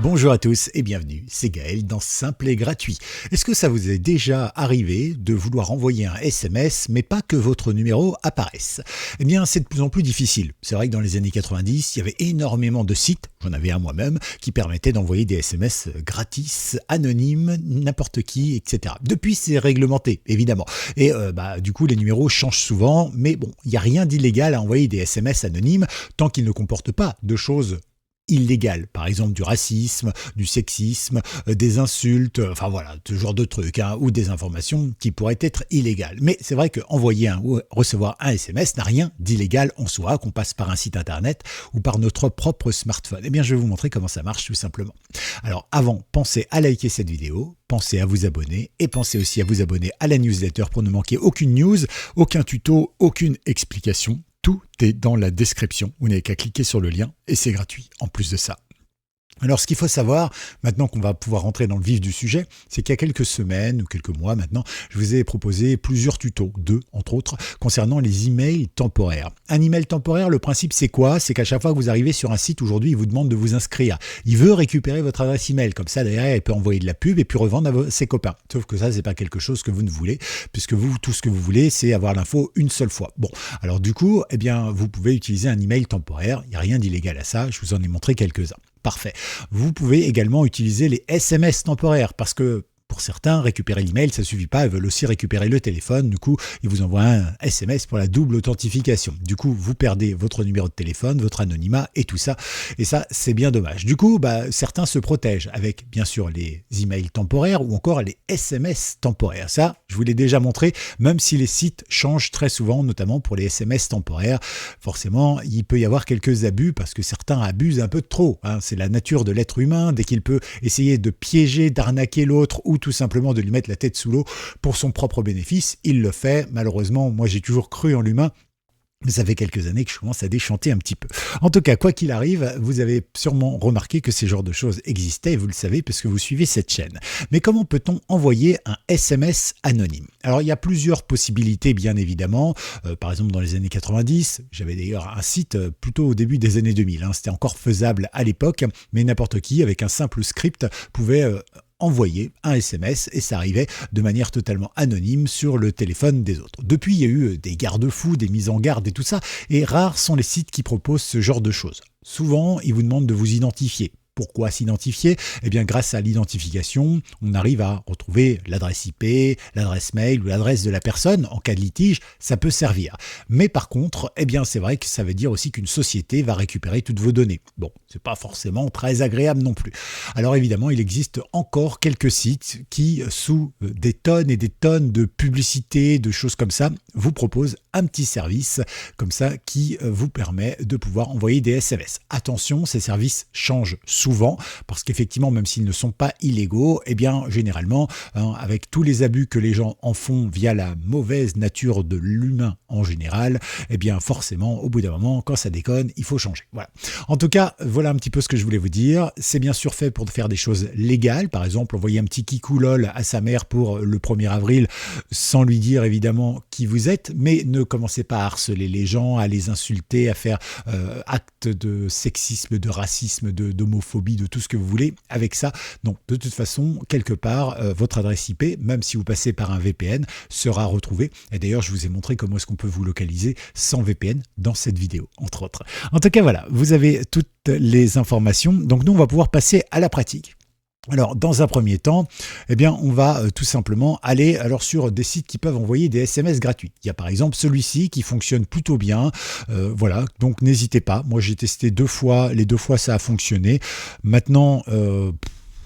Bonjour à tous et bienvenue, c'est Gaël dans Simple et Gratuit. Est-ce que ça vous est déjà arrivé de vouloir envoyer un SMS mais pas que votre numéro apparaisse? Eh bien c'est de plus en plus difficile. C'est vrai que dans les années 90, il y avait énormément de sites, j'en avais un moi-même, qui permettaient d'envoyer des SMS gratis, anonymes, n'importe qui, etc. Depuis c'est réglementé, évidemment. Et du coup les numéros changent souvent, mais bon, il n'y a rien d'illégal à envoyer des SMS anonymes tant qu'ils ne comportent pas de choses illégales, par exemple du racisme, du sexisme, des insultes, enfin voilà, ce genre de trucs, ou des informations qui pourraient être illégales. Mais c'est vrai qu'envoyer ou recevoir un SMS n'a rien d'illégal en soi, qu'on passe par un site internet ou par notre propre smartphone. Eh bien, je vais vous montrer comment ça marche tout simplement. Alors avant, pensez à liker cette vidéo, pensez à vous abonner et pensez aussi à vous abonner à la newsletter pour ne manquer aucune news, aucun tuto, aucune explication. Tout est dans la description, vous n'avez qu'à cliquer sur le lien et c'est gratuit en plus de ça. Alors ce qu'il faut savoir, maintenant qu'on va pouvoir rentrer dans le vif du sujet, c'est qu'il y a quelques semaines ou quelques mois maintenant, je vous ai proposé plusieurs tutos, deux entre autres, concernant les emails temporaires. Un email temporaire, le principe c'est quoi? C'est qu'à chaque fois que vous arrivez sur un site aujourd'hui, il vous demande de vous inscrire. Il veut récupérer votre adresse email, comme ça derrière il peut envoyer de la pub et puis revendre à ses copains. Sauf que ça c'est pas quelque chose que vous ne voulez, puisque vous, tout ce que vous voulez c'est avoir l'info une seule fois. Bon, alors du coup, eh bien vous pouvez utiliser un email temporaire, il n'y a rien d'illégal à ça, je vous en ai montré quelques-uns. Parfait. Vous pouvez également utiliser les SMS temporaires parce que pour certains, récupérer l'email, ça suffit pas, ils veulent aussi récupérer le téléphone. Du coup, ils vous envoient un SMS pour la double authentification. Du coup, vous perdez votre numéro de téléphone, votre anonymat et tout ça. Et ça, c'est bien dommage. Du coup, certains se protègent avec, bien sûr, les emails temporaires ou encore les SMS temporaires. Ça, je vous l'ai déjà montré, même si les sites changent très souvent, notamment pour les SMS temporaires. Forcément, il peut y avoir quelques abus parce que certains abusent un peu trop. C'est la nature de l'être humain. Dès qu'il peut essayer de piéger, d'arnaquer l'autre ou tout simplement de lui mettre la tête sous l'eau pour son propre bénéfice, il le fait. Malheureusement, moi j'ai toujours cru en l'humain, mais ça fait quelques années que je commence à déchanter un petit peu. En tout cas, quoi qu'il arrive, vous avez sûrement remarqué que ces genres de choses existaient, et vous le savez parce que vous suivez cette chaîne. Mais comment peut-on envoyer un SMS anonyme? Alors, il y a plusieurs possibilités, bien évidemment. Par exemple, dans les années 90, j'avais d'ailleurs un site plutôt au début des années 2000. C'était encore faisable à l'époque, mais n'importe qui, avec un simple script, pouvait envoyer un SMS et ça arrivait de manière totalement anonyme sur le téléphone des autres. Depuis, il y a eu des garde-fous, des mises en garde et tout ça, et rares sont les sites qui proposent ce genre de choses. Souvent, ils vous demandent de vous identifier. Pourquoi s'identifier? Eh bien, grâce à l'identification, on arrive à retrouver l'adresse IP, l'adresse mail ou l'adresse de la personne. En cas de litige, ça peut servir. Mais par contre, eh bien, c'est vrai que ça veut dire aussi qu'une société va récupérer toutes vos données. Bon, c'est pas forcément très agréable non plus. Alors évidemment, il existe encore quelques sites qui, sous des tonnes et des tonnes de publicités, de choses comme ça, vous proposent un petit service comme ça qui vous permet de pouvoir envoyer des SMS. Attention, ces services changent souvent, parce qu'effectivement, même s'ils ne sont pas illégaux, eh bien, généralement, avec tous les abus que les gens en font via la mauvaise nature de l'humain en général, eh bien, forcément, au bout d'un moment, quand ça déconne, il faut changer. Voilà. En tout cas, voilà un petit peu ce que je voulais vous dire. C'est bien sûr fait pour faire des choses légales. Par exemple, envoyer un petit kikou lol à sa mère pour le 1er avril, sans lui dire évidemment qui vous êtes, mais ne commencez pas à harceler les gens, à les insulter, à faire actes de sexisme, de racisme, d'homophobie, de tout ce que vous voulez avec ça. Donc de toute façon, quelque part, votre adresse IP, même si vous passez par un VPN, sera retrouvée. Et d'ailleurs, je vous ai montré comment est-ce qu'on peut vous localiser sans VPN dans cette vidéo, entre autres. En tout cas, voilà, vous avez toutes les informations. Donc nous, on va pouvoir passer à la pratique. Alors, dans un premier temps, eh bien, on va tout simplement aller sur des sites qui peuvent envoyer des SMS gratuits. Il y a par exemple celui-ci qui fonctionne plutôt bien. Voilà, donc n'hésitez pas. Moi, j'ai testé 2 fois. Les 2 fois, ça a fonctionné. Maintenant,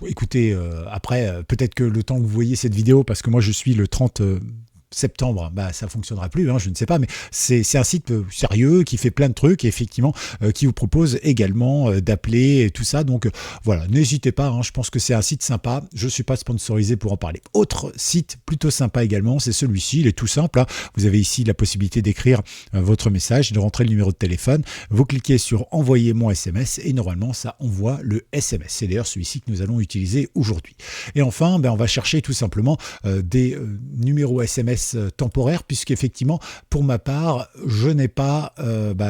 écoutez, après, peut-être que le temps que vous voyez cette vidéo, parce que moi, je suis le 30 septembre, ça fonctionnera plus, je ne sais pas, mais c'est un site sérieux qui fait plein de trucs et effectivement qui vous propose également d'appeler et tout ça. Donc voilà, n'hésitez pas, je pense que c'est un site sympa. Je ne suis pas sponsorisé pour en parler. Autre site plutôt sympa également, c'est celui-ci. Il est tout simple. Vous avez ici la possibilité d'écrire votre message, de rentrer le numéro de téléphone. Vous cliquez sur envoyer mon SMS et normalement ça envoie le SMS. C'est d'ailleurs celui-ci que nous allons utiliser aujourd'hui. Et enfin, on va chercher tout simplement des numéros SMS SMS temporaire, puisqu'effectivement, pour ma part, je n'ai pas,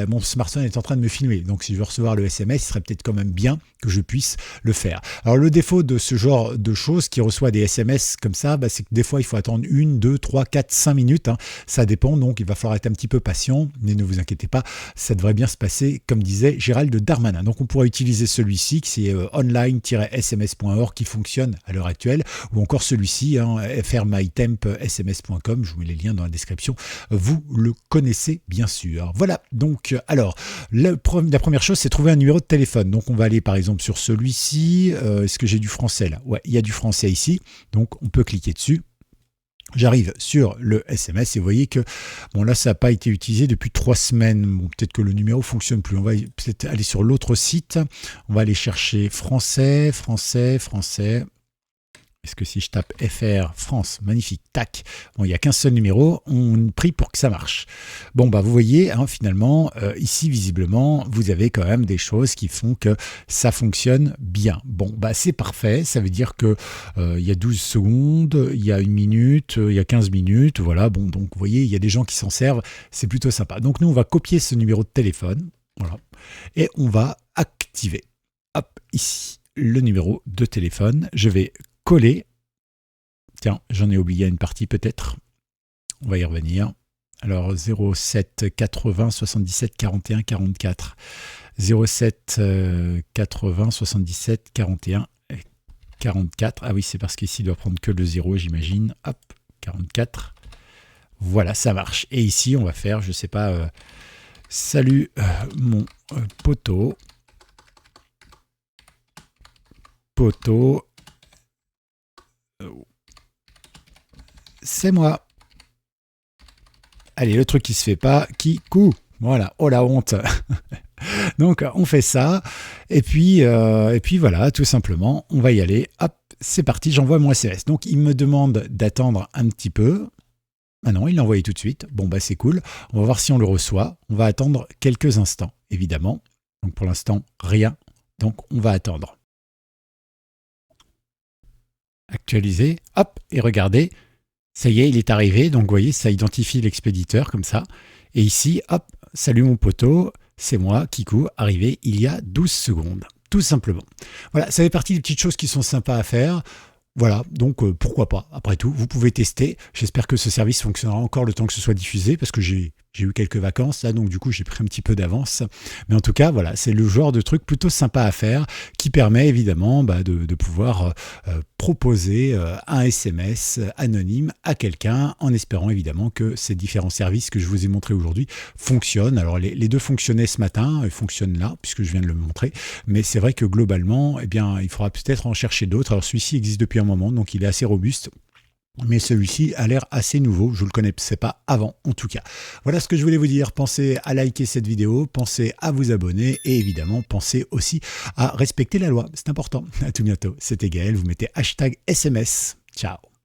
mon smartphone est en train de me filmer. Donc si je veux recevoir le SMS, il serait peut-être quand même bien que je puisse le faire. Alors le défaut de ce genre de choses qui reçoit des SMS comme ça, c'est que des fois il faut attendre 1, 2, 3, 4, 5 minutes. Ça dépend, donc il va falloir être un petit peu patient, mais ne vous inquiétez pas, ça devrait bien se passer, comme disait Gérald Darmanin. Donc on pourra utiliser celui-ci, qui est online-sms.org, qui fonctionne à l'heure actuelle, ou encore celui-ci, frmytemp.sms.com, je vous mets les liens dans la description, vous le connaissez bien sûr. Voilà, donc alors, la première chose, c'est trouver un numéro de téléphone. Donc on va aller par exemple sur celui-ci. Est-ce que j'ai du français là? Ouais, il y a du français ici, donc on peut cliquer dessus. J'arrive sur le SMS et vous voyez que, bon là ça n'a pas été utilisé depuis 3 semaines, bon, peut-être que le numéro fonctionne plus, on va peut-être aller sur l'autre site, on va aller chercher français. Est-ce que si je tape FR, France, magnifique, tac, bon, il n'y a qu'un seul numéro, on prie pour que ça marche. Bon, vous voyez, finalement, ici, visiblement, vous avez quand même des choses qui font que ça fonctionne bien. Bon, c'est parfait, ça veut dire que il y a 12 secondes, il y a 1 minute, il y a 15 minutes, voilà, bon, donc vous voyez, il y a des gens qui s'en servent, c'est plutôt sympa. Donc nous, on va copier ce numéro de téléphone, voilà, et on va activer, hop, ici, le numéro de téléphone, je vais coller. Tiens, j'en ai oublié une partie peut-être. On va y revenir. Alors 07 80 77 41 44. 07 80 77 41 44. Ah oui, c'est parce qu'ici il doit prendre que le 0, j'imagine. Hop, 44. Voilà, ça marche. Et ici, on va faire, je sais pas, salut mon poteau. C'est moi. Allez, le truc qui se fait pas, Kikou. Voilà, oh la honte. Donc on fait ça, et puis voilà, tout simplement, on va y aller. Hop, c'est parti, j'envoie mon SMS. Donc il me demande d'attendre un petit peu. Ah non, il l'a envoyé tout de suite. Bon c'est cool. On va voir si on le reçoit. On va attendre quelques instants, évidemment. Donc pour l'instant, rien. Donc on va attendre. Actualiser, hop, et regardez, ça y est, il est arrivé, donc vous voyez, ça identifie l'expéditeur comme ça, et ici, hop, salut mon poteau, c'est moi, Kikou, arrivé il y a 12 secondes, tout simplement. Voilà, ça fait partie des petites choses qui sont sympas à faire. Voilà, donc pourquoi pas, après tout, vous pouvez tester. J'espère que ce service fonctionnera encore le temps que ce soit diffusé, parce que j'ai eu quelques vacances là, donc du coup j'ai pris un petit peu d'avance. Mais en tout cas, voilà, c'est le genre de truc plutôt sympa à faire, qui permet évidemment de pouvoir proposer un SMS anonyme à quelqu'un, en espérant évidemment que ces différents services que je vous ai montrés aujourd'hui fonctionnent. Alors les deux fonctionnaient ce matin, ils fonctionnent là, puisque je viens de le montrer, mais c'est vrai que globalement, il faudra peut-être en chercher d'autres. Alors celui-ci existe depuis un moment, donc il est assez robuste. Mais celui-ci a l'air assez nouveau, je ne le connaissais pas avant en tout cas. Voilà ce que je voulais vous dire, pensez à liker cette vidéo, pensez à vous abonner et évidemment pensez aussi à respecter la loi, c'est important. À tout bientôt, c'était Gaël, vous mettez #SMS, ciao.